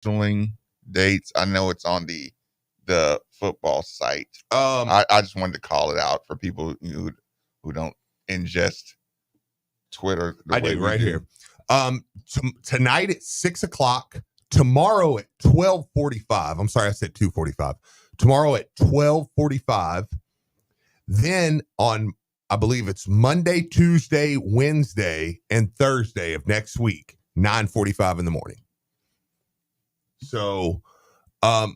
scheduling dates? I know it's on the football site. I just wanted to call it out for people who don't ingest Twitter. I do right here. Tonight at 6:00. Tomorrow at 12:45. I'm sorry, I said 2:45. Tomorrow at 12:45. Then on, I believe it's Monday, Tuesday, Wednesday, and Thursday of next week, 9:45 in the morning. So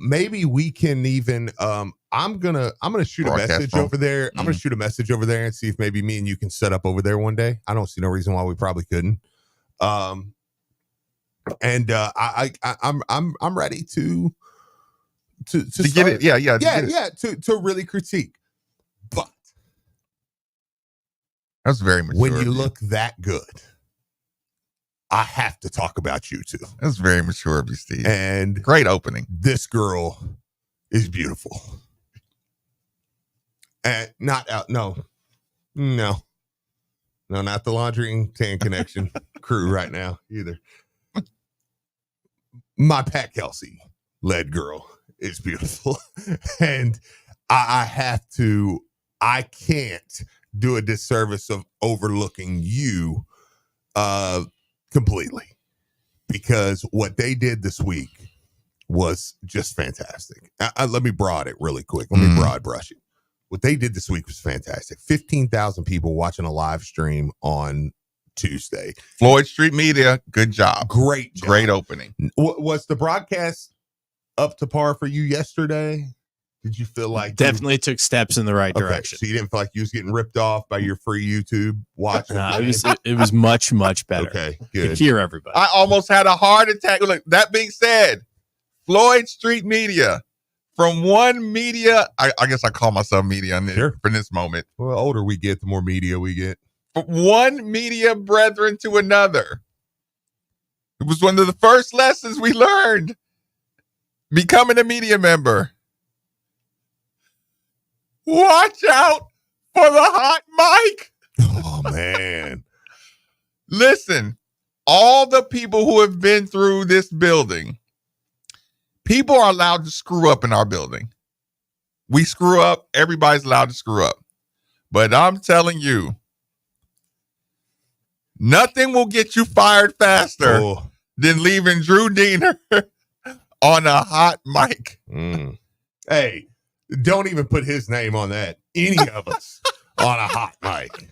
maybe we can even I'm gonna shoot a message over there. I'm gonna shoot a message over there and see if maybe me and you can set up over there one day. I don't see no reason why we probably couldn't. I'm ready to get it. Yeah. To really critique. But that's very mature. When you look that good, I have to talk about you too. That's very mature of you, Steve. And great opening. This girl is beautiful. And not out. No, not the Laundry and Tan Connection crew right now either. My Pat Kelsey led girl is beautiful. And I can't do a disservice of overlooking you completely, because what they did this week was just fantastic. Let me broad it really quick. Let me broad brush it. What they did this week was fantastic. 15,000 people watching a live stream on Tuesday. Floyd Street Media, good job. Great job. Great opening. Was the broadcast up to par for you yesterday? Did you feel like definitely took steps in the right direction? So you didn't feel like you was getting ripped off by your free YouTube watch? No, it was much, much better. Okay, good. Could hear everybody. I almost had a heart attack. Look, that being said, Floyd Street Media, from one media, I guess I call myself media for this moment. Well, the older we get, the more media we get. From one media brethren to another. It was one of the first lessons we learned. Becoming a media member. Watch out for the hot mic. Oh, man. Listen, all the people who have been through this building, people are allowed to screw up in our building. We screw up. Everybody's allowed to screw up. But I'm telling you, nothing will get you fired faster than leaving Drew Diener on a hot mic. Hey, don't even put his name on that. Any of us on a hot mic.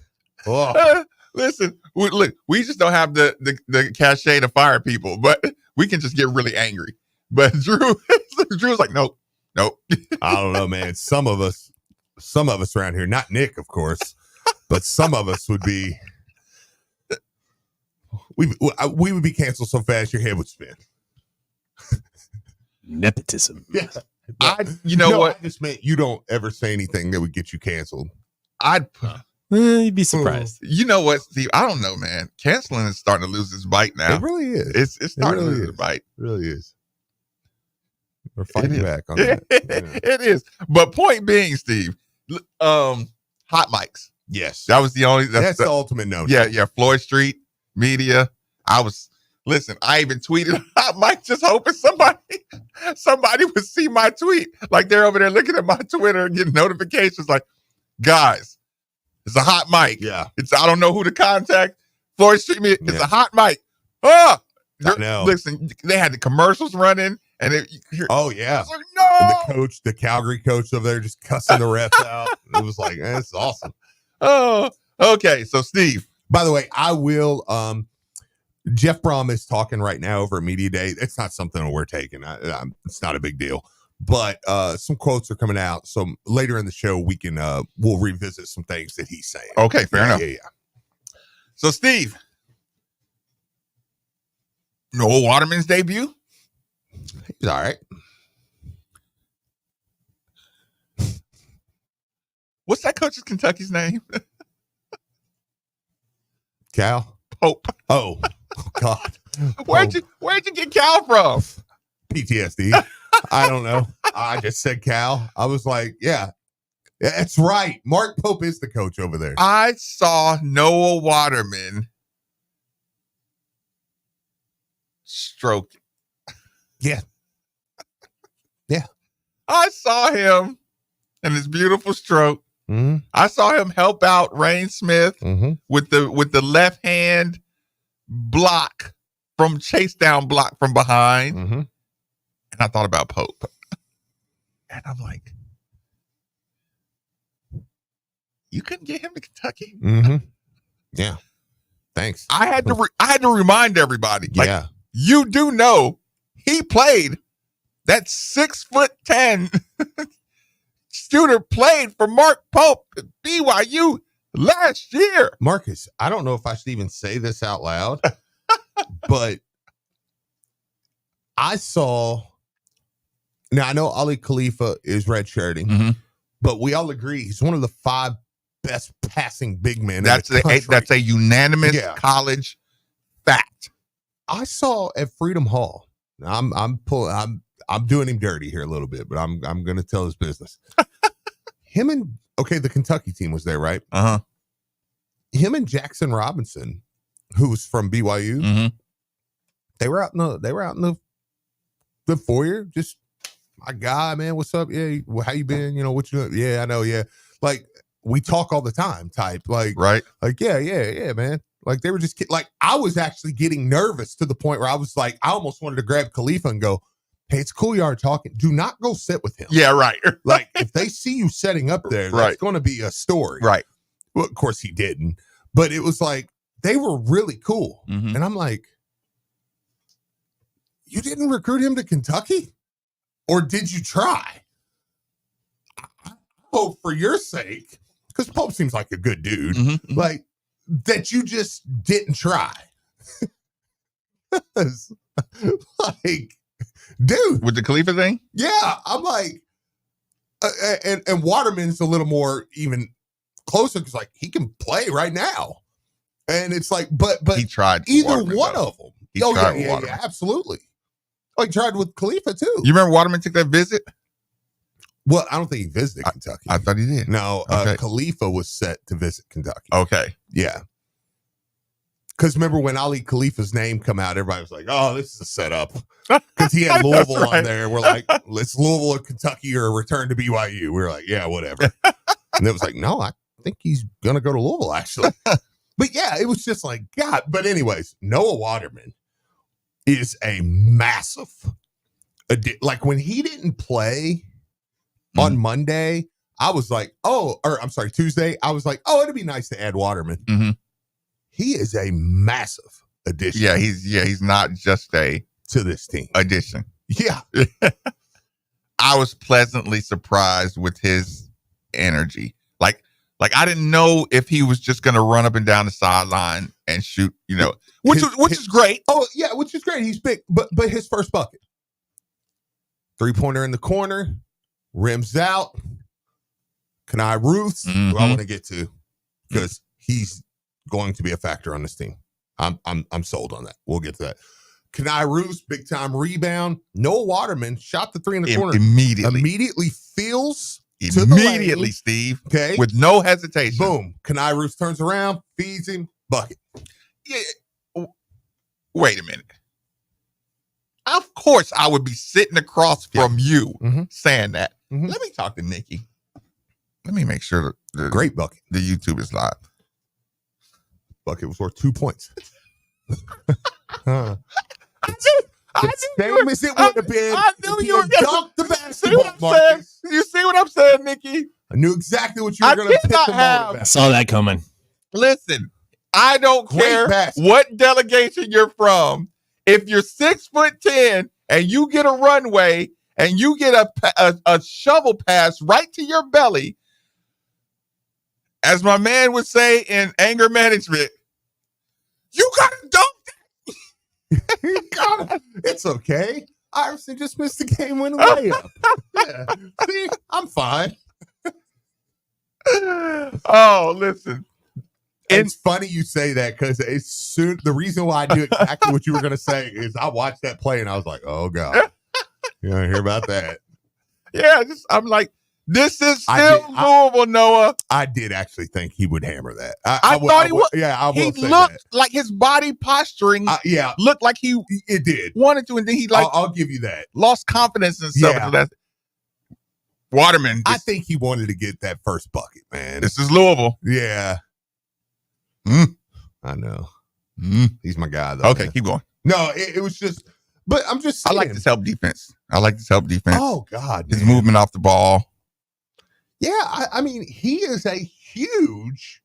Listen, look, we just don't have the cachet to fire people, but we can just get really angry. But Drew's like, nope. I don't know, man. Some of us around here, not Nick, of course, but some of us would be. We would be canceled so fast your head would spin. Nepotism. Yeah. What? I just meant you don't ever say anything that would get you canceled. You'd be surprised. You know what, Steve? I don't know, man. Canceling is starting to lose its bite now. It really is. It's starting to lose its bite. It really is. We're fighting back on that. It is. But point being, Steve, hot mics. Yes. That was the only. That's the ultimate no. Yeah. Floyd Street Media. I even tweeted hot mic just hoping somebody would see my tweet. Like they're over there looking at my Twitter and getting notifications like, guys, it's a hot mic. Yeah. I don't know who to contact. Floyd Street Media. It's a hot mic. I know. Listen, they had the commercials running. And yeah. Like, no! And the Calgary coach over there just cussing the refs out. It was like, this is awesome. Oh, okay. So, Steve. By the way, I will. Jeff Brom is talking right now over at Media Day. It's not something that we're taking. It's not a big deal. But some quotes are coming out. So later in the show, we'll revisit some things that he's saying. Okay, fair enough. Yeah. So, Steve. Noah Waterman's debut? He's all right. What's that coach of Kentucky's name? Cal Pope. Oh God. Where'd you get Cal from? PTSD. I don't know. I just said Cal. I was like, yeah, that's right. Mark Pope is the coach over there. I saw Noah Waterman stroke. Yeah. I saw him in his beautiful stroke. Mm-hmm. I saw him help out Rain Smith Mm-hmm. with the left hand block from chase down block from behind. Mm-hmm. And I thought about Pope. And I'm like, you couldn't get him to Kentucky? Mm-hmm. Yeah. Thanks. I had to remind everybody. Like, yeah. you do know he played that 6'10" shooter played for Mark Pope at BYU last year. Marcus, I don't know if I should even say this out loud, but I saw. Now I know Ali Khalifa is redshirting, Mm-hmm. but we all agree he's one of the 5 best passing big men. That's a unanimous college fact. I saw at Freedom Hall. I'm doing him dirty here a little bit, but I'm going to tell his business. Him and the Kentucky team was there, right? Uh-huh. Him and Jackson Robinson, who was from BYU, Mm-hmm. they were out in the foyer. Just, my guy, man, what's up? Yeah, how you been? You know what you? Yeah, I know. Yeah, like we talk all the time. Type like Right. Like yeah, man. Like they were just like I was actually getting nervous to the point where I was like I almost wanted to grab Khalifa and go, hey, it's cool you are talking. Do not go sit with him. Yeah, right. Like if they see you setting up there, that's Right. going to be a story. Right. Well, of course he didn't, but it was like they were really cool, Mm-hmm. and I'm like, you didn't recruit him to Kentucky, or did you try? I hope for your sake, because Pope seems like a good dude, Mm-hmm. like that you just didn't try. Like, dude, With the Khalifa thing? yeah, I'm like, and Waterman's a little more even closer because like he can play right now, and it's like, but He tried either Waterman, one though. of them. He tried with yeah, Waterman. absolutely. Oh, he tried with Khalifa too. You remember Waterman took that visit? Well, I don't think he visited Kentucky. I thought he did. No, Okay. Khalifa was set to visit Kentucky. Okay. Yeah. Because remember when Ali Khalifa's name come out, everybody was like, oh, this is a setup. Because he had That's Louisville right. on there. We're like, let's Louisville or Kentucky or return to BYU. We were like, yeah, whatever. And it was like, no, I think he's going to go to Louisville, actually. But yeah, it was just like, God. But anyways, Noah Waterman is a massive, like when he didn't play on Monday, I was like, Tuesday, I was like, oh, it'd be nice to add Waterman. Mm-hmm. He is a massive addition. Yeah, he's not just a to this team. addition. Yeah. I was pleasantly surprised with his energy. Like I didn't know if he was just going to run up and down the sideline and shoot, which is great. Oh, yeah, which is great. He's big, but his first bucket. 3-pointer in the corner, rims out. Kenai Ruths, who I want to get to, because he's going to be a factor on this team. I'm sold on that. We'll get to that. Kenai Ruths, big time rebound. Noah Waterman shot the 3 in the corner. Immediately feels to the lane. Steve. Okay. With no hesitation. Boom. Kenai Ruths turns around, feeds him, bucket. Yeah. Wait a minute. Of course, I would be sitting across from you saying that. Mm-hmm. Let me talk to Nikki. Let me make sure that Great bucket. the YouTube is live. Bucket was worth 2 points. Same as it would have been. I knew you were dunked the basketball, Marcus. You see what I'm saying, Nikki? I knew exactly what you were going to pick the ball I saw that coming. Listen, I don't Great care basket. what delegation you're from. If you're 6'10" and you get a runway and you get a shovel pass right to your belly, as my man would say in anger management, you gotta dunk It's okay. Iverson just missed the game winning layup. Yeah. See, I'm fine. Oh, listen. It's funny you say that because the reason why I knew exactly what you were going to say is I watched that play and I was like, oh, God. You want to hear about that? Yeah, I'm like, This is I still did- Louisville, Noah. I did actually think he would hammer that. I thought he would. Yeah, I will He say looked that. like his body posturing Yeah, looked like he it did. wanted to, and then he like I'll give you that. lost confidence and stuff. Yeah. And that's Waterman. I think he wanted to get that first bucket, man. This is Louisville. Yeah. Mm. I know. Mm. He's my guy, though. Okay, man. keep going. No, it was just, but I'm just I saying. like this help defense. Oh, God. His man. movement off the ball. Yeah, I mean, he is a huge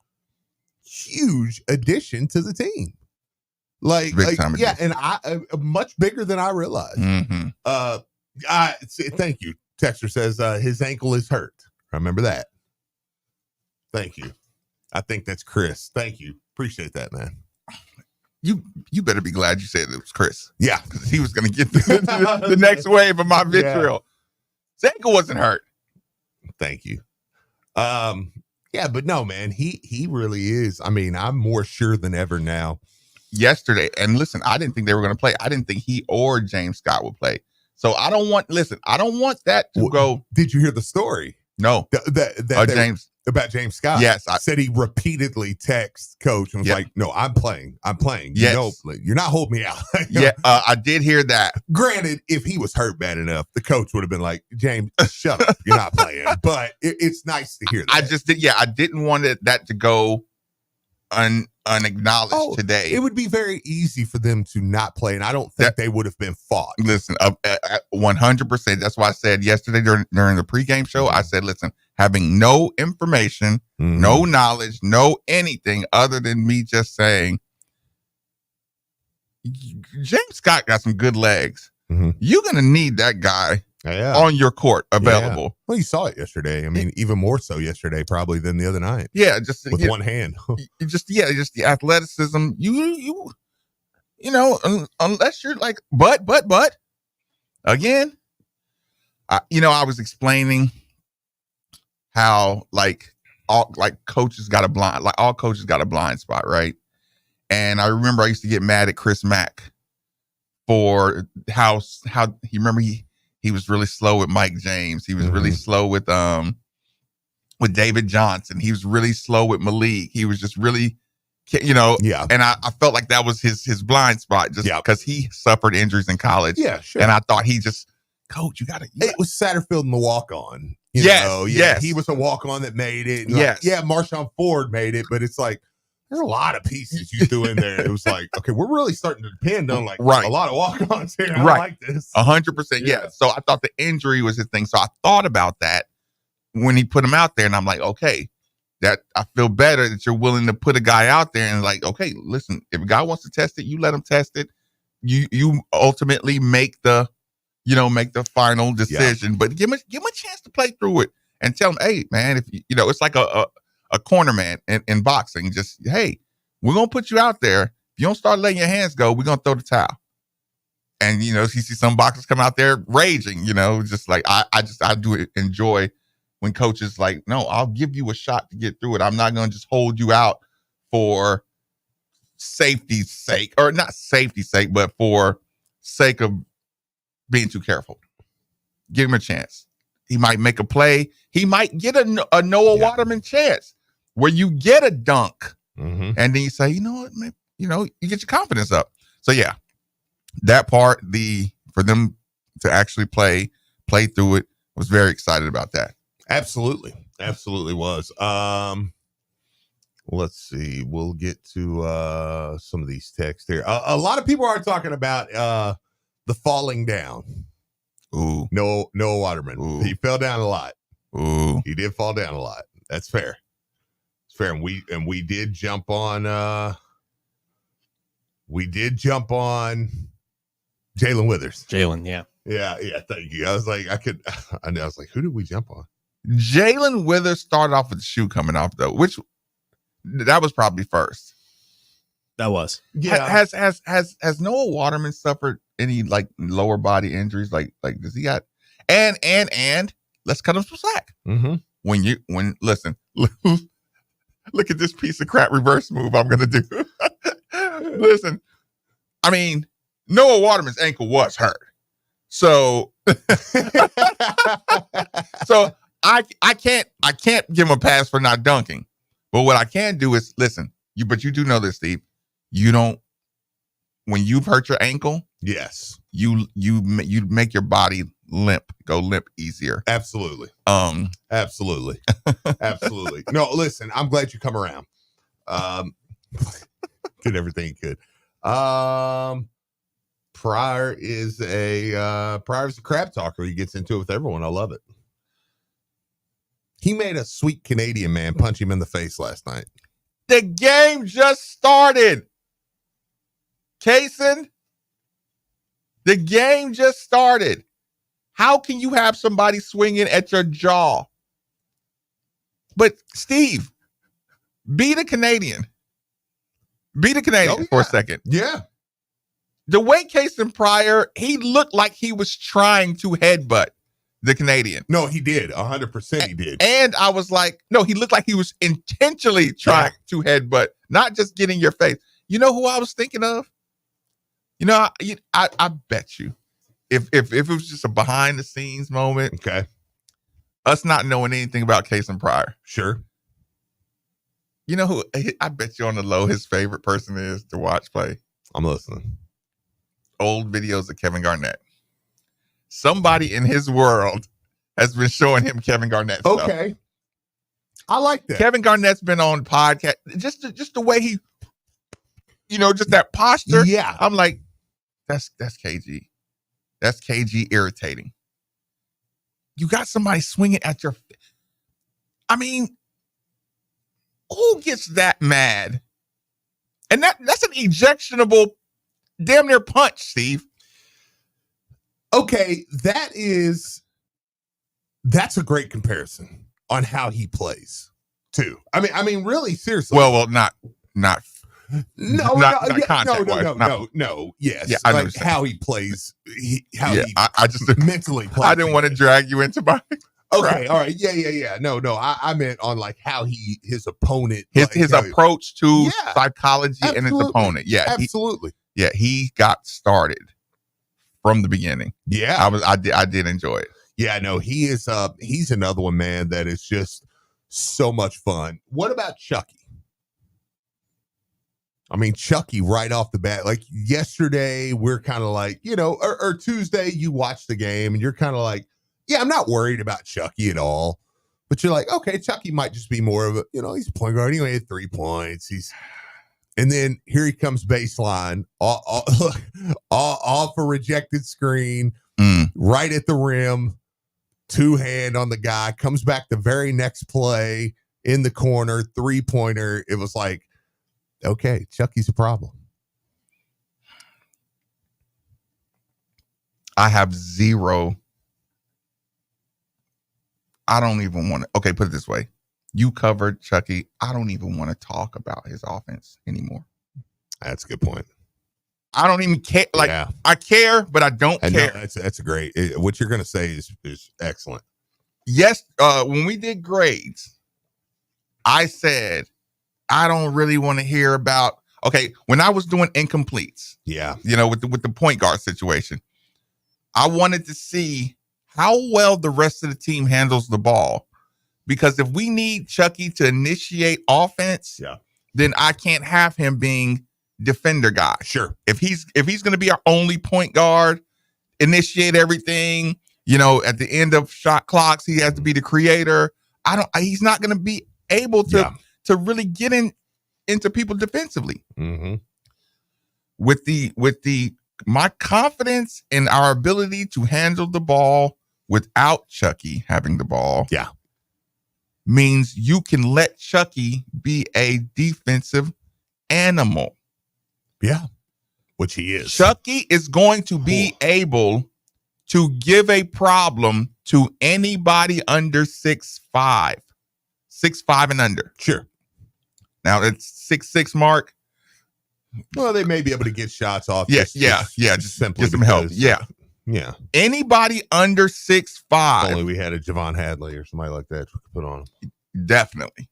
addition to the team. Like, Big time yeah, addition. and much bigger than I realized. Mm-hmm. Thank you. Texter says his ankle is hurt. Remember that. Thank you. I think that's Chris. Thank you. Appreciate that, man. You better be glad you said it was Chris. Yeah. Because he was going to get the next wave of my vitriol. His ankle wasn't hurt. Thank you. Yeah, but no, man, he really is. I mean, I'm more sure than ever now. Yesterday, and listen, I didn't think they were going to play. I didn't think he or James Scott would play. So I don't want that to go. Did you hear the story? No. James. About James Scott. Yes. Said he repeatedly texted coach and was like, no, I'm playing. Yes. You're not holding me out. Yeah, I did hear that. Granted, if he was hurt bad enough, the coach would have been like, James, shut up. You're not playing. But it's nice to hear that. I didn't want that to go unacknowledged today. It would be very easy for them to not play, and I don't think they would have been fought. Listen, 100%. That's why I said yesterday during the pregame show, I said, listen, having no information, no knowledge, no anything other than me just saying, James Scott got some good legs. Mm-hmm. You're going to need that guy on your court available. Yeah. Well, you saw it yesterday. I mean, even more so yesterday probably than the other night. Yeah, just with one hand. just the athleticism. You know, unless you're like, but again, I was explaining how all coaches got a blind spot, right? And I remember I used to get mad at Chris Mack for how he was really slow with Mike James. He was really slow with David Johnson. He was really slow with Malik. He was just really, Yeah. And I felt like that was his blind spot just because he suffered injuries in college. Yeah, sure. And I thought coach, you got to. It was Satterfield in the walk-on. Yes. He was a walk-on that made it. Yes. Marshawn Ford made it, but it's like, there's a lot of pieces you threw in there. It was like, okay, we're really starting to depend on a lot of walk-ons here. I like this. 100%. Yeah. So I thought the injury was his thing. So I thought about that when he put him out there, and I'm like, okay, that I feel better that you're willing to put a guy out there and like, okay, listen, if a guy wants to test it, you let him test it. You ultimately make the final decision, but give him a chance to play through it and tell him, hey, man, if it's like a corner man in boxing. Just, hey, we're going to put you out there. If you don't start letting your hands go, we're going to throw the towel. And, you see some boxers come out there raging, just like, I do enjoy when coaches like, no, I'll give you a shot to get through it. I'm not going to just hold you out for safety's sake, or not safety's sake, but for sake of being too careful. Give him a chance. He might make a play. He might get a Noah Waterman chance where you get a dunk, and then you say, you know what, man, you get your confidence up. So yeah, that part, for them to actually play through it, was very excited about that. Absolutely was. Let's see. We'll get to some of these texts here. A lot of people are talking about the falling down. Ooh. Noah Waterman. Ooh. He fell down a lot. Ooh. He did fall down a lot. That's fair. It's fair. And we did jump on Jalen Withers. Jalen, yeah. Yeah, thank you. I was like, who did we jump on? Jalen Withers started off with the shoe coming off though, which that was probably first. That was. Yeah. Has Noah Waterman suffered any like lower body injuries? Like does he got and let's cut him some slack. Mm-hmm. Listen, look at this piece of crap reverse move I'm gonna do. Listen, I mean, Noah Waterman's ankle was hurt. So I can't give him a pass for not dunking. But what I can do is listen. But you do know this, Steve. You don't. When you've hurt your ankle, yes, you make your body go limp easier. Absolutely. Absolutely. No, listen, I'm glad you come around. Did everything you could. Pryor is a crap talker. He gets into it with everyone. I love it. He made a sweet Canadian man punch him in the face last night. The game just started. Kaysen, the game just started. How can you have somebody swinging at your jaw? But Steve, be the Canadian. Be the Canadian for a second. Yeah. The way Kaysen Pryor, he looked like he was trying to headbutt the Canadian. No, he did. 100% he did. And I was like, no, he looked like he was intentionally trying to headbutt, not just get in your face. You know who I was thinking of? You know, I bet you, if it was just a behind the scenes moment, okay, us not knowing anything about Kaysen Pryor, sure. You know who? I bet you on the low his favorite person is to watch play. I'm listening. Old videos of Kevin Garnett. Somebody in his world has been showing him Kevin Garnett stuff. Okay, I like that. Kevin Garnett's been on podcast. Just the way he, just that posture. Yeah, I'm like, that's KG. That's KG irritating. You got somebody swinging at your. I mean, who gets that mad? And that's an ejectionable, damn near punch, Steve. Okay, that's a great comparison on how he plays too. I mean, really, seriously. Well, not contact wise. No. Yes, yeah, I like how he plays. I just mentally plays. I didn't want to drag you into my. Okay, all right, yeah. No, I meant on like how his opponent, his approach to psychology absolutely. And his opponent. Yeah, absolutely. He got started from the beginning. Yeah, I did enjoy it. Yeah, no, he is. He's another one, man. That is just so much fun. What about Chucky? I mean, Chucky right off the bat, like yesterday, we're kind of like, or Tuesday, you watch the game and you're kind of like, yeah, I'm not worried about Chucky at all. But you're like, okay, Chucky might just be more of a, he's a point guard. He only had 3 points. And then here he comes baseline, off a rejected screen, right at the rim, 2-hand on the guy, comes back the very next play in the corner, 3-pointer. It was like, okay, Chucky's a problem. I have zero. I don't even want to. Okay, put it this way. You covered Chucky. I don't even want to talk about his offense anymore. That's a good point. I don't even care. Like, I care, but I don't care. No, that's a great. What you're going to say is excellent. Yes. When we did grades, I said, I don't really want to hear about. Okay, when I was doing incompletes, with the point guard situation, I wanted to see how well the rest of the team handles the ball, because if we need Chucky to initiate offense, then I can't have him being defender guy. Sure, if he's going to be our only point guard, initiate everything. At the end of shot clocks, he has to be the creator. He's not going to be able to really get into people defensively. Mm-hmm. With my confidence in our ability to handle the ball without Chucky having the ball, means you can let Chucky be a defensive animal. Yeah, which he is. Chucky is going to be able to give a problem to anybody under 6'5", 6'5" and under. Sure. Now it's 6'6" mark. Well, they may be able to get shots off. Just simply get some help. Yeah. Anybody under 6'5". Only we had a Javon Hadley or somebody like that we could put on him. Definitely.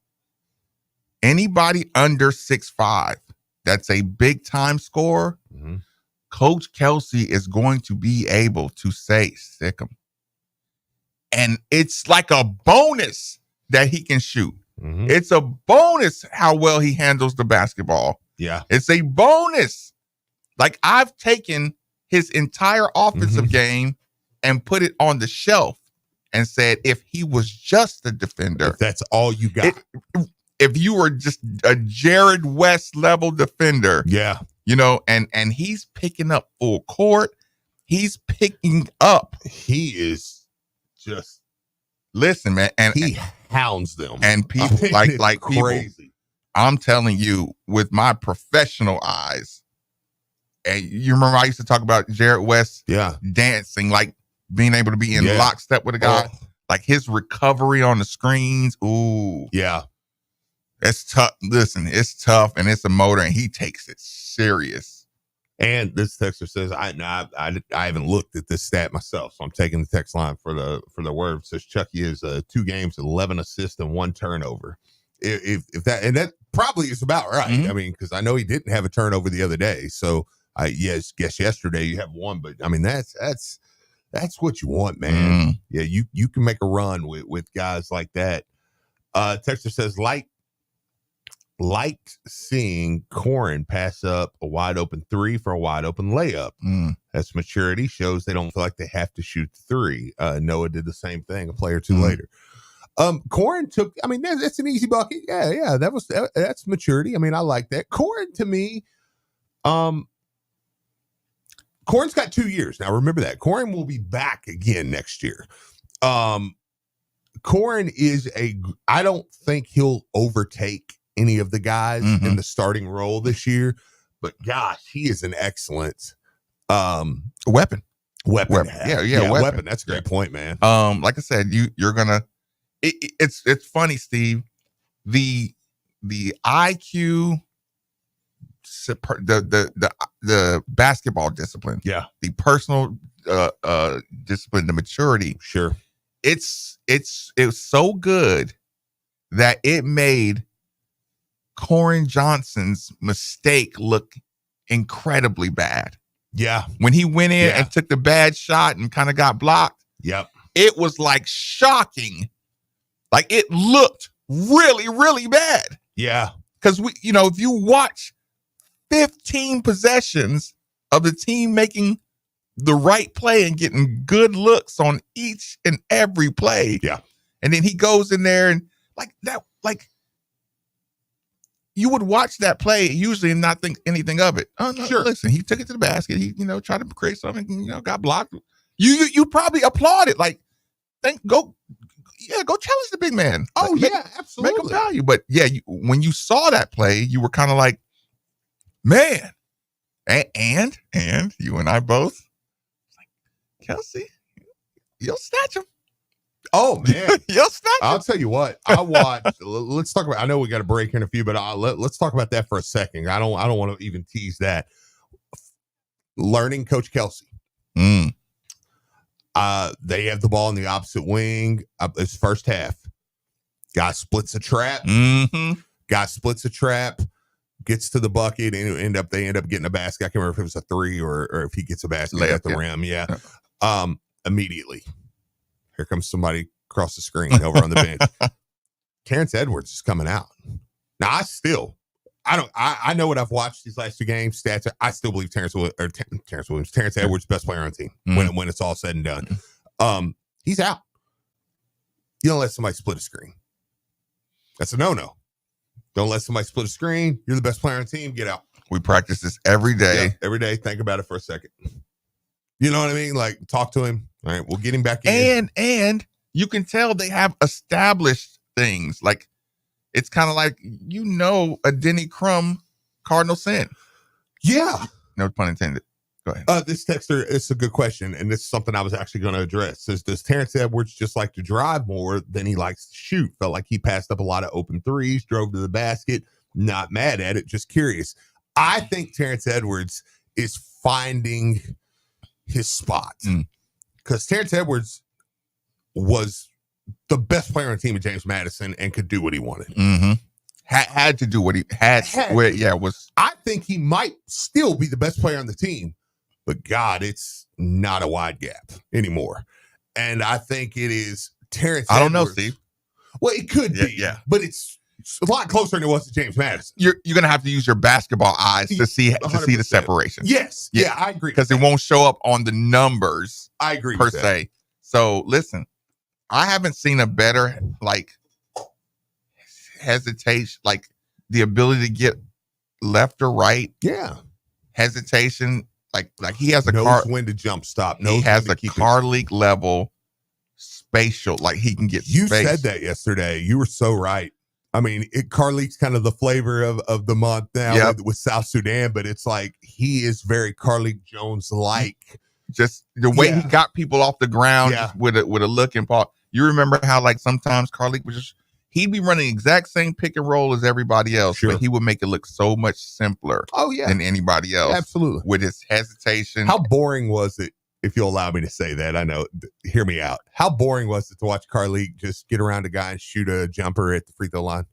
Anybody under 6'5", that's a big time scorer. Mm-hmm. Coach Kelsey is going to be able to say, sick him. And it's like a bonus that he can shoot. Mhm. It's a bonus how well he handles the basketball. Yeah. It's a bonus. Like, I've taken his entire offensive Mhm. game and put it on the shelf and said, if he was just a defender, If that's all you got. if you were just a Jared West level defender, Yeah. you know, and he's picking up full court. He's picking up. He is just, Listen, man, and he hounds them. and people I mean, like it's people. crazy. I'm telling you, with my professional eyes, and you remember I used to talk about Jared West Yeah. dancing, like being able to be in Yeah. lockstep with a guy, Oh, like his recovery on the screens. Ooh, yeah. it's tough. Listen, it's tough, and it's a motor, and he takes it serious. And this texter says, I haven't looked at this stat myself, so I'm taking the text line for the word. It says Chucky is 2 games, 11 assists, and 1 turnover. If that, and that probably is about right. Mhm. I mean, because I know he didn't have a turnover the other day. So I guess yesterday you have 1, but I mean that's what you want, man. Mm. Yeah, you can make a run with guys like that. Texter says liked seeing Corin pass up a wide open 3 for a wide open layup. Mm. That's maturity, shows they don't feel like they have to shoot 3. Noah did the same thing a play or 2 Mm. later. Corin took, I mean, that's an easy bucket. Yeah. That's maturity. I mean, I like that. Corin, to me, Corin's got 2 years. Now remember that. Corin will be back again next year. Corin is I don't think he'll overtake any of the guys in the starting role this year, but gosh, he is an excellent Weapon. weapon. Yeah, weapon. That's a great point, man. Like I said, you're gonna. It's funny, Steve. The IQ, the basketball discipline, Yeah, the personal discipline, the maturity. sure. It's so good that it made Corin Johnson's mistake look incredibly bad. Yeah, When he went in Yeah. and took the bad shot and kind of got blocked, yep. it was like shocking. Like, it looked really, really bad. Yeah, Because if you watch 15 possessions of the team making the right play and getting good looks on each and every play. Yeah. And then he goes in there and like you would watch that play usually and not think anything of it. Oh no, Sure. listen, he took it to the basket. He, tried to create something, got blocked. You probably applaud it. Like, go challenge the big man. Oh, Make- yeah, absolutely. Make him value. But yeah, when you saw that play, you were kind of like, man, and you and I both, like, Kelsey, you'll snatch him. Oh, man. You'll snatch him. I'll tell you what, I watched. Let's talk about. I know we got a break in a few, but let's talk about that for a second. I don't want to even tease that. Learning Coach Kelsey. Mm. They have the ball in the opposite wing. It's first half. Guy splits a trap. Mm-hmm. Guy splits a trap. Gets to the bucket and they end up getting a basket. I can't remember if it was a 3 or if he gets a basket Layup, at the yeah. rim. Yeah. Immediately, here comes somebody across the screen over on the bench. Terrence Edwards is coming out. Now I know what I've watched these last 2 games. Stats. I still believe Terrence Edwards, best player on the team when it's all said and done. He's out. You don't let somebody split a screen. That's a no-no. Don't let somebody split a screen. You're the best player on the team. Get out. We practice this every day. Yeah, every day. Think about it for a second. You know what I mean? Like, talk to him. All right, we'll get him back in. And you can tell they have established things. Like, it's kind of like, a Denny Crum cardinal sin. Yeah. No pun intended. Go ahead. This texter, it's a good question, and this is something I was actually going to address. Says, does Terrence Edwards just like to drive more than he likes to shoot? Felt like he passed up a lot of open threes, drove to the basket. Not mad at it, just curious. I think Terrence Edwards is finding his spot. Because Terrence Edwards was the best player on the team at James Madison and could do what he wanted. Mm-hmm. Had to do what he had. Was. I think he might still be the best player on the team, but God, it's not a wide gap anymore. And I think it is Terrence I don't know, Edwards. Steve. Well, it could be, Yeah. but it's a lot closer than it was to James Madison. You're gonna have to use your basketball eyes to see the 100%. separation. Yes. Yeah, I agree. Because it won't show up on the numbers I agree per with that. se. So listen, I haven't seen a better hesitation, like the ability to get left or right. Yeah. Hesitation, like he has a knows when to jump stop. He has a car leak level spatial, like he can get. You space. said that yesterday. You were so right. I mean, car leak's kind of the flavor of the month now with South Sudan, but it's like he is very Carleek Jones like. Just the way he got people off the ground just with a look and paw. You remember how like sometimes Carleek was just he'd be running the exact same pick and roll as everybody else, but he would make it look so much simpler than anybody else. Absolutely. With his hesitation. How boring was it, if you'll allow me to say that? I know, hear me out. How boring was it to watch Carleek just get around a guy and shoot a jumper at the free throw line?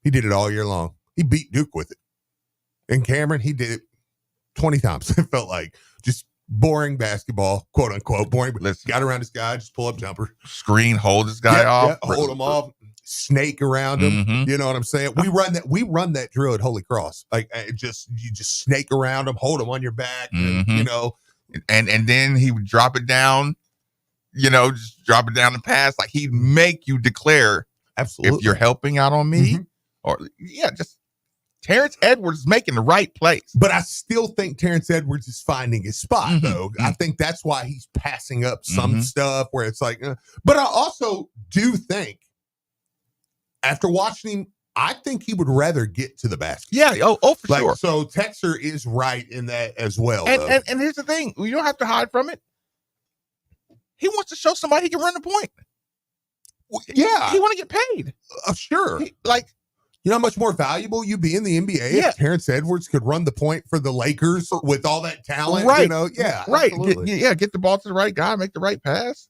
He did it all year long. He beat Duke with it. And Cameron, he did it 20 times. It felt like just boring basketball, quote unquote, boring. Listen, got around this guy, just pull up jumper. Screen, hold this guy off. Hold him off. Snake around him. Mm-hmm. You know what I'm saying? We run that drill at Holy Cross. Like you just snake around him, hold him on your back, mm-hmm. and then he would drop it down, just drop it down the pass. Like he'd make you declare absolutely if you're helping out on me, or just Terrence Edwards is making the right plays. But I still think Terrence Edwards is finding his spot, though. I think that's why he's passing up some stuff where it's like, but I also do think, after watching him, I think he would rather get to the basket. Yeah, for sure. So Texer is right in that as well. And here's the thing. You don't have to hide from it. He wants to show somebody he can run the point. Yeah. He want to get paid. Sure. You know how much more valuable you'd be in the NBA if Terrence Edwards could run the point for the Lakers with all that talent? Right. Right. Get the ball to the right guy, make the right pass.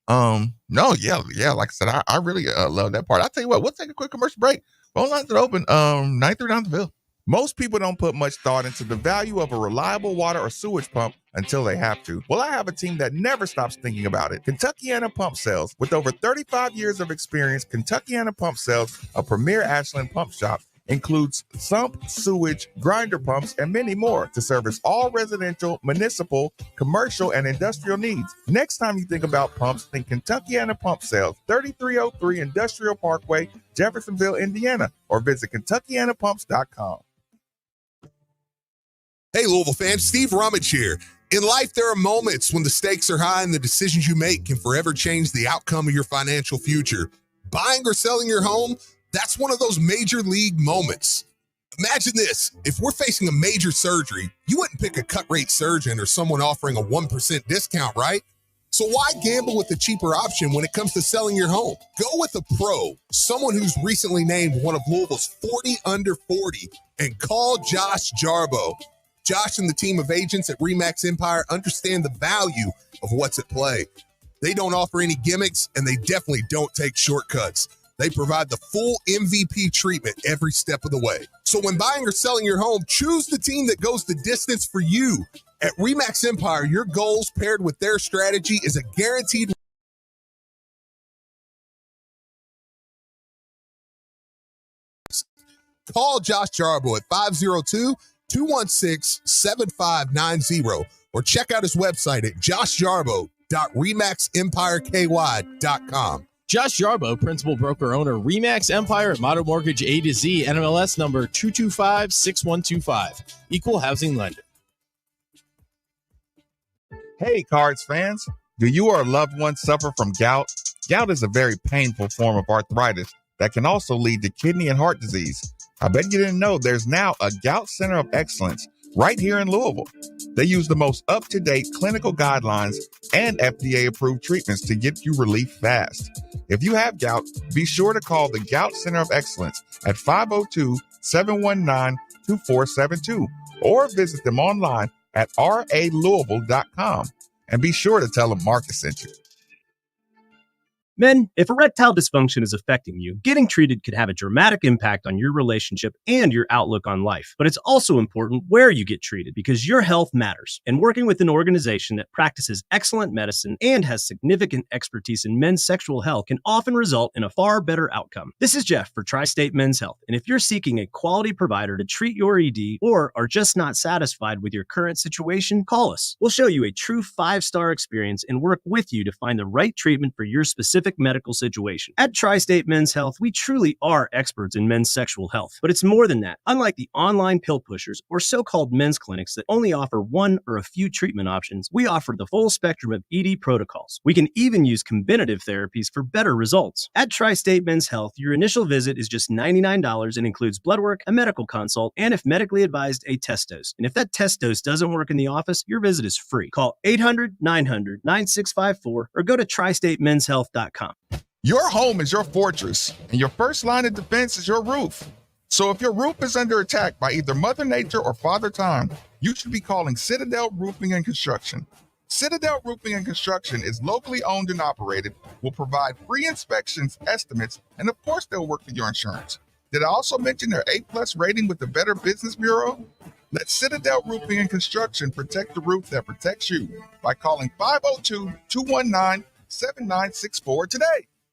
Like I said, I really love that part. I'll tell you what, we'll take a quick commercial break. Phone lines are open. 9-3 down the Ville. Most people don't put much thought into the value of a reliable water or sewage pump until they have to. Well, I have a team that never stops thinking about it. Kentuckiana Pump Sales. With over 35 years of experience, Kentuckiana Pump Sales, a premier Ashland pump shop, includes sump, sewage, grinder pumps, and many more to service all residential, municipal, commercial, and industrial needs. Next time you think about pumps, think Kentuckiana Pump Sales, 3303 Industrial Parkway, Jeffersonville, Indiana, or visit KentuckianaPumps.com. Hey, Louisville fans, Steve Rummage here. In life, there are moments when the stakes are high and the decisions you make can forever change the outcome of your financial future. Buying or selling your home, that's one of those major league moments. Imagine this. If we're facing a major surgery, you wouldn't pick a cut rate surgeon or someone offering a 1% discount, right? So why gamble with a cheaper option when it comes to selling your home? Go with a pro, someone who's recently named one of Louisville's 40 under 40, and call Josh Jarbo. Josh and the team of agents at RE/MAX Empire understand the value of what's at play. They don't offer any gimmicks, and they definitely don't take shortcuts. They provide the full MVP treatment every step of the way. So when buying or selling your home, choose the team that goes the distance for you. At RE/MAX Empire, your goals paired with their strategy is a guaranteed. Call Josh Jarbo at 502-216-7590 or check out his website at joshjarbo.remaxempireky.com. Josh Jarbo, principal broker owner, RE/MAX Empire at Model Mortgage A to Z, NMLS number 2256125. Equal housing lender. Hey, Cards fans. Do you or a loved one suffer from gout? Gout is a very painful form of arthritis that can also lead to kidney and heart disease. I bet you didn't know there's now a Gout Center of Excellence right here in Louisville. They use the most up-to-date clinical guidelines and FDA-approved treatments to get you relief fast. If you have gout, be sure to call the Gout Center of Excellence at 502-719-2472 or visit them online at ralouisville.com. And be sure to tell them Marcus sent you. Men, if erectile dysfunction is affecting you, getting treated could have a dramatic impact on your relationship and your outlook on life. But it's also important where you get treated because your health matters. And working with an organization that practices excellent medicine and has significant expertise in men's sexual health can often result in a far better outcome. This is Jeff for Tri-State Men's Health. And if you're seeking a quality provider to treat your ED or are just not satisfied with your current situation, call us. We'll show you a true 5-star experience and work with you to find the right treatment for your specific medical situation. At Tri-State Men's Health, we truly are experts in men's sexual health. But it's more than that. Unlike the online pill pushers or so-called men's clinics that only offer one or a few treatment options, we offer the full spectrum of ED protocols. We can even use combinative therapies for better results. At Tri-State Men's Health, your initial visit is just $99 and includes blood work, a medical consult, and if medically advised, a test dose. And if that test dose doesn't work in the office, your visit is free. Call 800-900-9654 or go to tristatemenshealth.com. Your home is your fortress, and your first line of defense is your roof. So if your roof is under attack by either Mother Nature or Father Time, you should be calling Citadel Roofing and Construction. Citadel Roofing and Construction is locally owned and operated, will provide free inspections, estimates, and of course they'll work for your insurance. Did I also mention their A+ rating with the Better Business Bureau? Let Citadel Roofing and Construction protect the roof that protects you by calling 502-219-7964 today.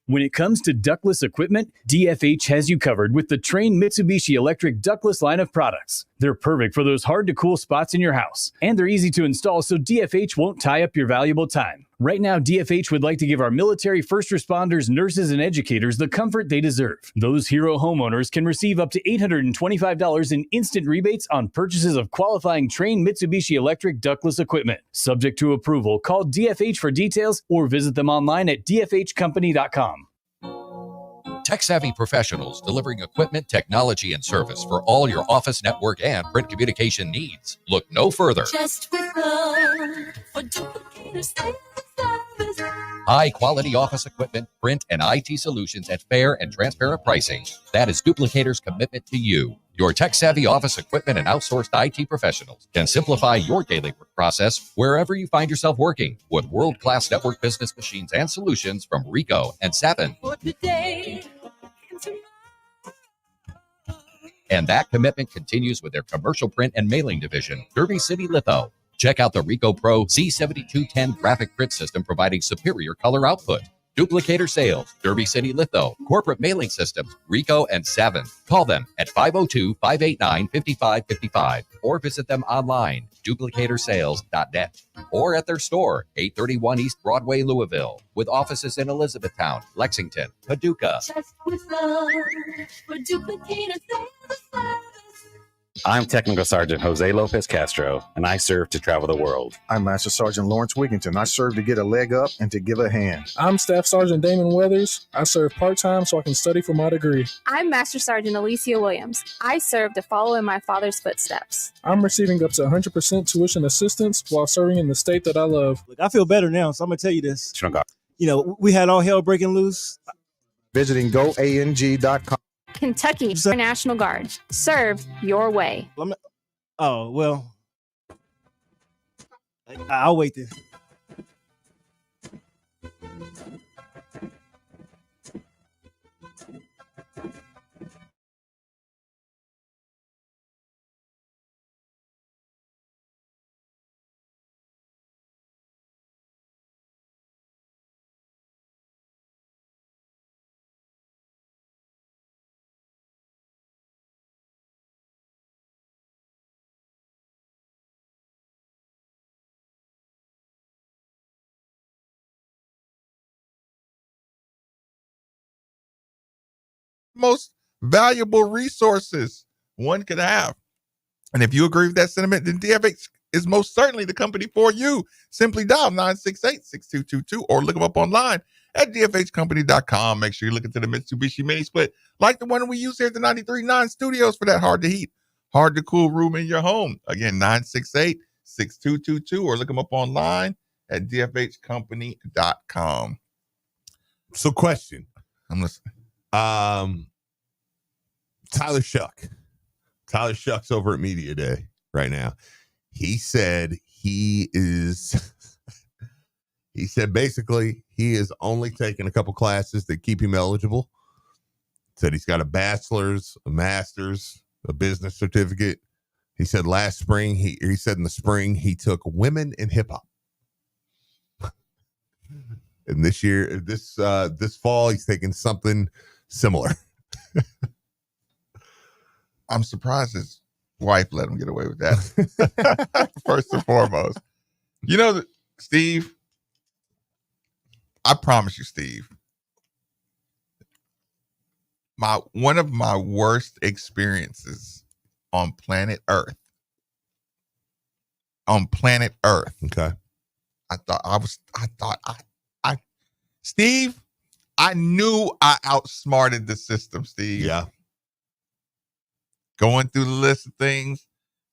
When it comes to ductless equipment, DFH has you covered with the Train Mitsubishi Electric Ductless line of products. They're perfect for those hard-to-cool spots in your house, and they're easy to install so DFH won't tie up your valuable time. Right now, DFH would like to give our military, first responders, nurses, and educators the comfort they deserve. Those hero homeowners can receive up to $825 in instant rebates on purchases of qualifying Train Mitsubishi Electric ductless equipment. Subject to approval, call DFH for details or visit them online at dfhcompany.com. Tech-savvy professionals delivering equipment, technology, and service for all your office, network, and print communication needs. Look no further. Just with love for duplicator service. High-quality office equipment, print, and IT solutions at fair and transparent pricing. That is Duplicator's commitment to you. Your tech-savvy office equipment and outsourced IT professionals can simplify your daily work process wherever you find yourself working with world-class network business machines and solutions from Rico and Savin. And that commitment continues with their commercial print and mailing division, Derby City Litho. Check out the Rico Pro C7210 graphic print system providing superior color output. Duplicator Sales, Derby City Litho, Corporate Mailing Systems, Rico and Savin. Call them at 502-589-5555 or visit them online, duplicatorsales.net, or at their store, 831 East Broadway, Louisville, with offices in Elizabethtown, Lexington, Paducah. Just with love for duplicator service. I'm Technical Sergeant Jose Lopez Castro, and I serve to travel the world. I'm Master Sergeant Lawrence Wigington. I serve to get a leg up and to give a hand. I'm Staff Sergeant Damon Weathers. I serve part-time so I can study for my degree. I'm Master Sergeant Alicia Williams. I serve to follow in my father's footsteps. I'm receiving up to 100% tuition assistance while serving in the state that I love. Look, I feel better now, so I'm going to tell you this. You know, we had all hell breaking loose. Visiting goang.com. Kentucky National Guard. Serve your way. Oh, well, I'll wait then. Most valuable resources one could have. And if you agree with that sentiment, then DFH is most certainly the company for you. Simply dial 968-6222 or look them up online at dfhcompany.com. Make sure you look into the Mitsubishi Mini Split like the one we use here at the 93.9 studios for that hard to heat, hard to cool room in your home. Again, 968-6222 or look them up online at dfhcompany.com. So question. I'm listening. Tyler Shuck. Tyler Shuck's over at Media Day right now. He said he is He said basically he is only taking a couple classes that keep him eligible. Said he's got a bachelor's, a master's, a business certificate. He said last spring, he said in the spring, he took women in hip hop. And this year, this fall, he's taking something similar. I'm surprised his wife let him get away with that. First and foremost. You know, Steve, I promise you, Steve, one of my worst experiences on planet Earth. Okay. Steve, I knew I outsmarted the system, Steve. Yeah. Going through the list of things,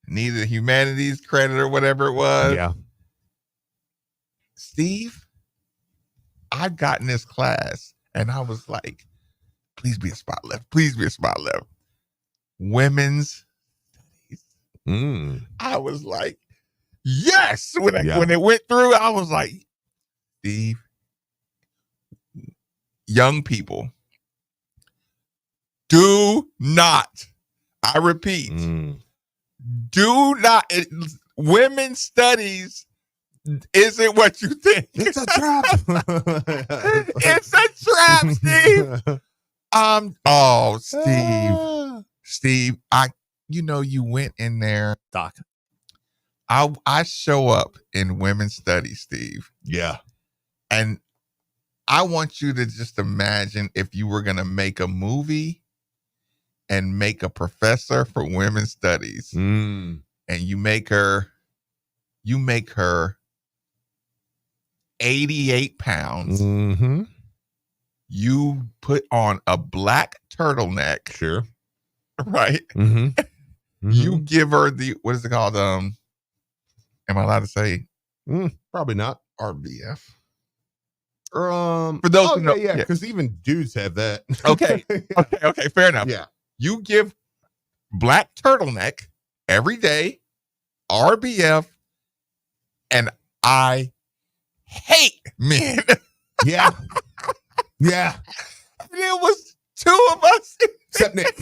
needed humanities credit or whatever it was. Yeah. Steve, I got in this class and I was like, please be a spot left. Please be a spot left. Women's studies. I was like, yes. When it went through, I was like, Steve, young people, do not, I repeat, do not, women's studies isn't what you think. It's a trap. It's a trap, Steve. Steve, you went in there. Doc. I show up in women's studies, Steve. Yeah. And I want you to just imagine if you were going to make a movie and make a professor for women's studies and you make her 88 pounds. Mm-hmm. You put on a black turtleneck. Sure. Right. Mm-hmm. Mm-hmm. You give her what is it called? Am I allowed to say? Probably not. RBF. For those who know, yeah, because even dudes have that. Okay. Okay, fair enough. Yeah. You give black turtleneck every day, RBF, and I hate men. Yeah. Yeah. It was two of us. Except Nick.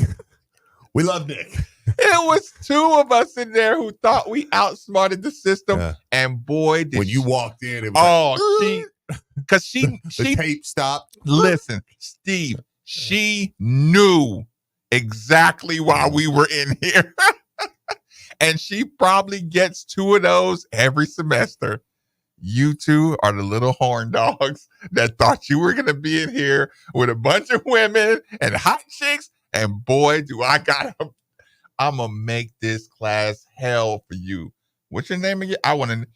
We love Nick. It was two of us in there who thought we outsmarted the system. Yeah. And boy, did when you walked in, it was because she the tape stopped. Listen, Steve, she knew exactly why we were in here. And she probably gets two of those every semester. You two are the little horn dogs that thought you were going to be in here with a bunch of women and hot chicks. And boy, do I'm going to make this class hell for you. What's your name again? I want to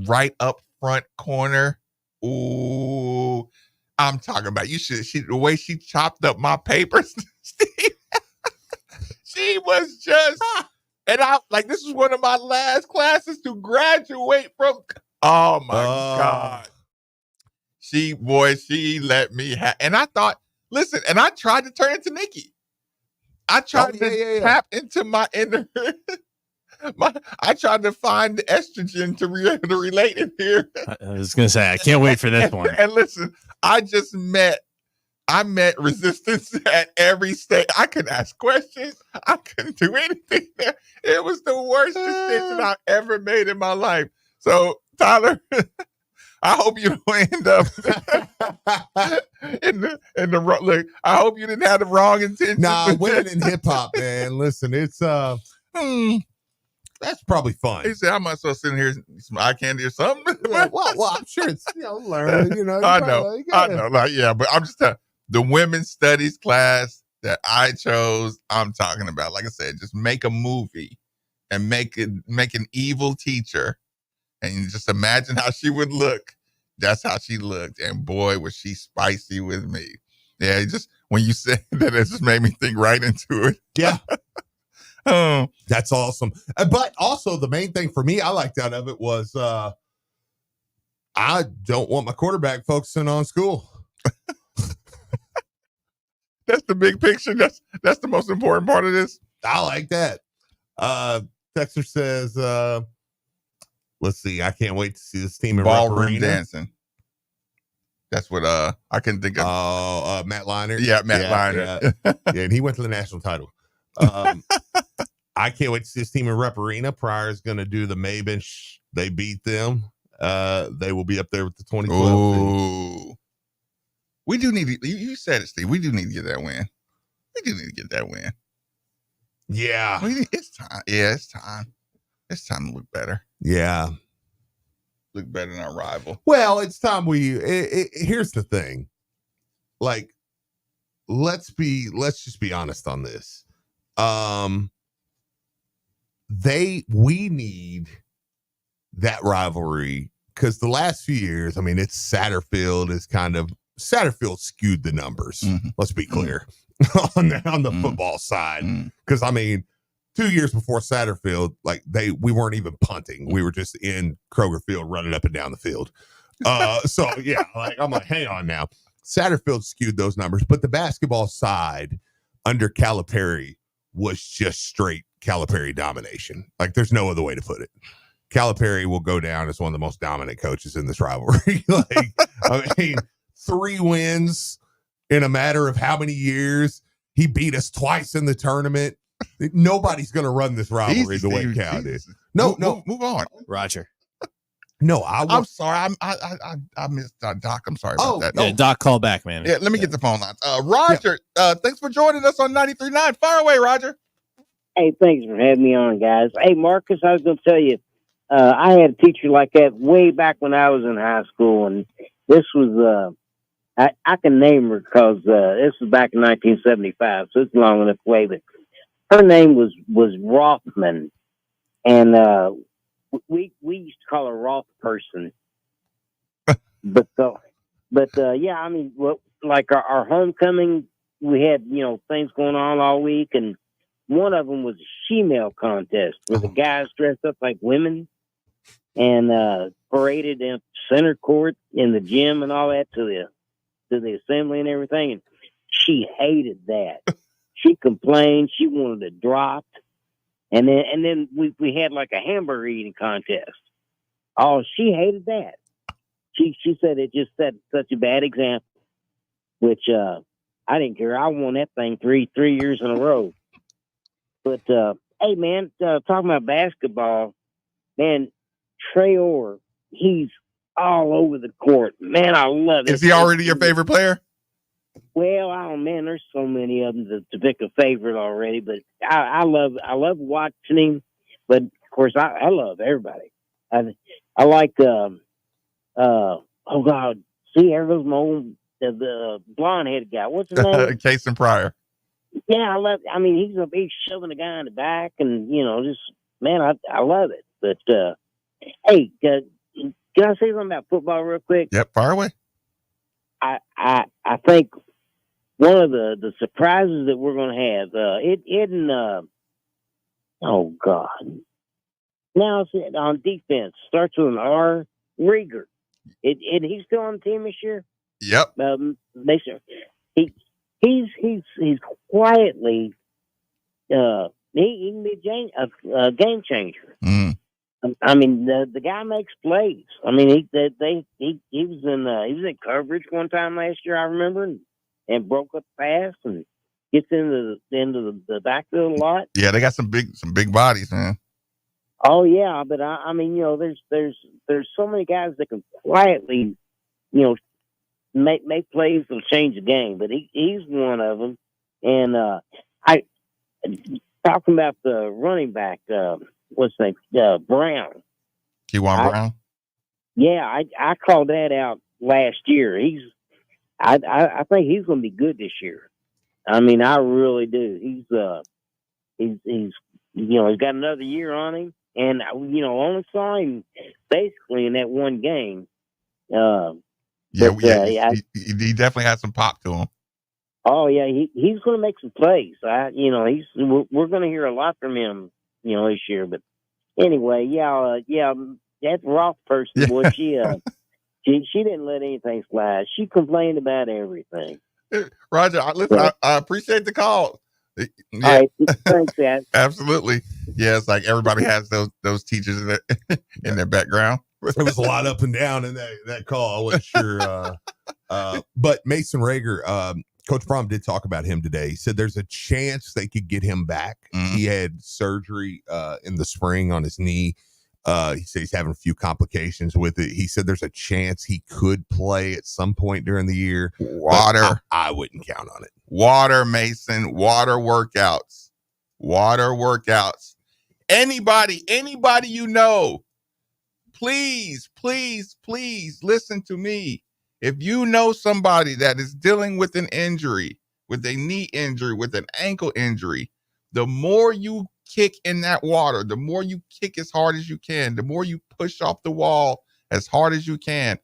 right up front corner. Ooh, I'm talking about the way she chopped up my papers, Steve. She was just, and this is one of my last classes to graduate from. Oh my God. She let me and I thought, listen, and I tried to turn into Nikki. I tried to tap into my inner, I tried to find the estrogen to relate in here. I was going to say, I can't wait for this one. And listen, I met resistance at every stage. I couldn't ask questions. I couldn't do anything there. It was the worst decision I've ever made in my life. So, Tyler, I hope you don't end up in the wrong. Look, I hope you didn't have the wrong intentions. Nah, women in hip hop, man. Listen, it's that's probably fun. He said, I might as well sit in here and eat some eye candy or something. well, I'm sure it's learn. I know. But I'm just telling the women's studies class that I chose. I'm talking about, like I said, just make a movie and make an evil teacher. And you just imagine how she would look. That's how she looked. And boy, was she spicy with me. Yeah, just when you said that, it just made me think right into it. Yeah. Oh, that's awesome. But also the main thing for me I liked out of it was I don't want my quarterback focusing on school. That's the big picture. That's the most important part of this. I like that. Texter says, let's see. I can't wait to see this team in ballroom dancing. That's what I couldn't think of. Matt Leinart. Yeah, Matt Leinart. Yeah, and he went to the national title. I can't wait to see this team in Rep Arena. Pryor's going to do the Maben. They beat them. They will be up there with the 2012 team. Ooh. We do need to, you said it, Steve. We do need to get that win. We do need to get that win. Yeah. It's time. Yeah, it's time. It's time to look better. Yeah. Look better than our rival. Well, it's time here's the thing. Like, let's just be honest on this. We need that rivalry because the last few years, I mean, it's Satterfield skewed the numbers. Mm-hmm. Let's be clear on the football side. Because I mean, 2 years before Satterfield, like we weren't even punting. We were just in Kroger Field running up and down the field. So yeah, like I'm like, hang on now. Satterfield skewed those numbers, but the basketball side under Calipari was just straight Calipari domination. Like there's no other way to put it. Calipari will go down as one of the most dominant coaches in this rivalry. Like, I mean, 3 wins in a matter of how many years? He beat us twice in the tournament. Nobody's going to run this rivalry the way Cal did. No, move on, Roger. No, I'm sorry. I missed Doc. I'm sorry about that. Yeah, Doc, call back, man. Yeah, let me get the phone lines. Roger, thanks for joining us on 93.9. Fire away, Roger. Hey, thanks for having me on, guys. Hey, Marcus, I was going to tell you, I had a teacher like that way back when I was in high school, and this was, I can name her because this was back in 1975, so it's long enough away, but her name was Rothman, and we used to call her Roth person. but yeah, I mean, like our homecoming, we had, things going on all week, and one of them was a she-male contest where the guys dressed up like women and paraded in center court in the gym and all that to the assembly and everything. And she hated that. She complained. She wanted it dropped. And then we had like a hamburger eating contest. Oh, she hated that. She said it just set such a bad example, which I didn't care. I won that thing three years in a row. But hey, man, talking about basketball, man, Trey Orr, he's all over the court. Man, I love it. Is he already your favorite player? Well, man, there's so many of them to pick a favorite already. But I love watching him. But of course, I love everybody. I like oh God, see, there goes my old the blonde headed guy. What's his name? Cason Pryor. Yeah, I mean, he's shoving the guy in the back, and just man, I love it. But hey, can I say something about football real quick? Yep, fire away. I think one of the surprises that we're going to have oh God, now it's on defense starts with an R. Rieger. He's still on the team this year. Yep. He's quietly he can be a game changer. Mm. I mean, the guy makes plays. I mean, he was in coverage one time last year, I remember, and broke up pass and gets into the backfield a lot. Yeah, they got some big bodies, man. Oh yeah, but I mean, there's so many guys that can quietly, make plays that'll change the game. But he's one of them. And I talking about the running back. What's his name? Brown. Kewan Brown? Yeah, I called that out last year. I think he's going to be good this year. I mean, I really do. He's got another year on him, and only saw him basically in that one game. He definitely had some pop to him. Oh yeah, he's going to make some plays. We're going to hear a lot from him. This year, but anyway, that Roth person, boy, she didn't let anything slide. She complained about everything. Roger, listen, I appreciate the call. Yeah. All right, thanks, Dad. Absolutely. Yeah, it's like everybody has those teachers in their background. There was a lot up and down in that call. I wasn't sure. But Mason Rager, Coach Fromm did talk about him today. He said there's a chance they could get him back. He had surgery in the spring on his knee. He said he's having a few complications with it. He said there's a chance he could play at some point during the year. Water. I wouldn't count on it. Water, Mason. Water workouts. Anybody you know, please listen to me. If you know somebody that is dealing with an injury, with a knee injury, with an ankle injury, the more you kick in that water, the more you kick as hard as you can, the more you push off the wall as hard as you can,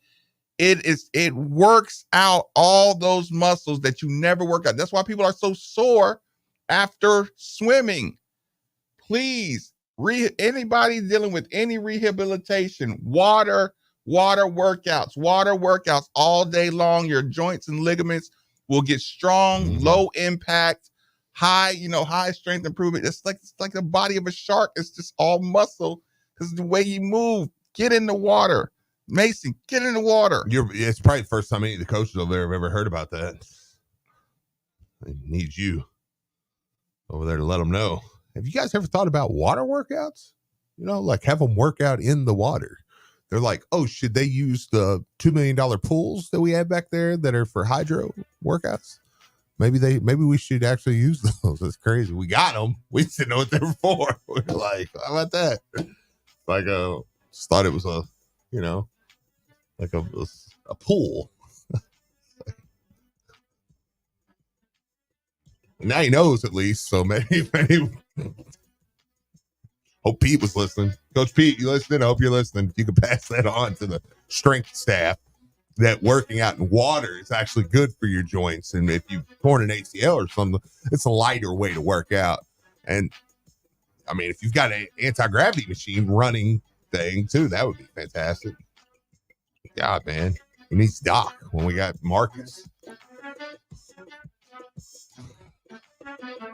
it works out all those muscles that you never work out. That's why people are so sore after swimming. Please, anybody dealing with any rehabilitation, water workouts all day long. Your joints and ligaments will get strong, low impact, high strength improvement. It's like the body of a shark. It's just all muscle because the way you move. Get in the water. Mason, get in the water. It's probably the first time any of the coaches over there have ever heard about that. I need you over there to let them know. Have you guys ever thought about water workouts? Like have them work out in the water. They're like, oh, should they use the $2 million pools that we have back there that are for hydro workouts? Maybe we should actually use those. That's crazy. We got them. We just didn't know what they were for. We're like, how about that? Like, just thought it was like a pool. Now he knows at least. So maybe hope Pete was listening. Coach Pete, you listening? I hope you're listening. You can pass that on to the strength staff that working out in water is actually good for your joints. And if you've torn an ACL or something, it's a lighter way to work out. And I mean, if you've got an anti-gravity machine running thing too, that would be fantastic. God, man, he needs Doc when we got Marcus.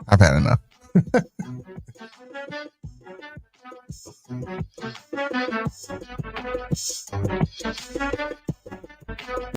I've had enough.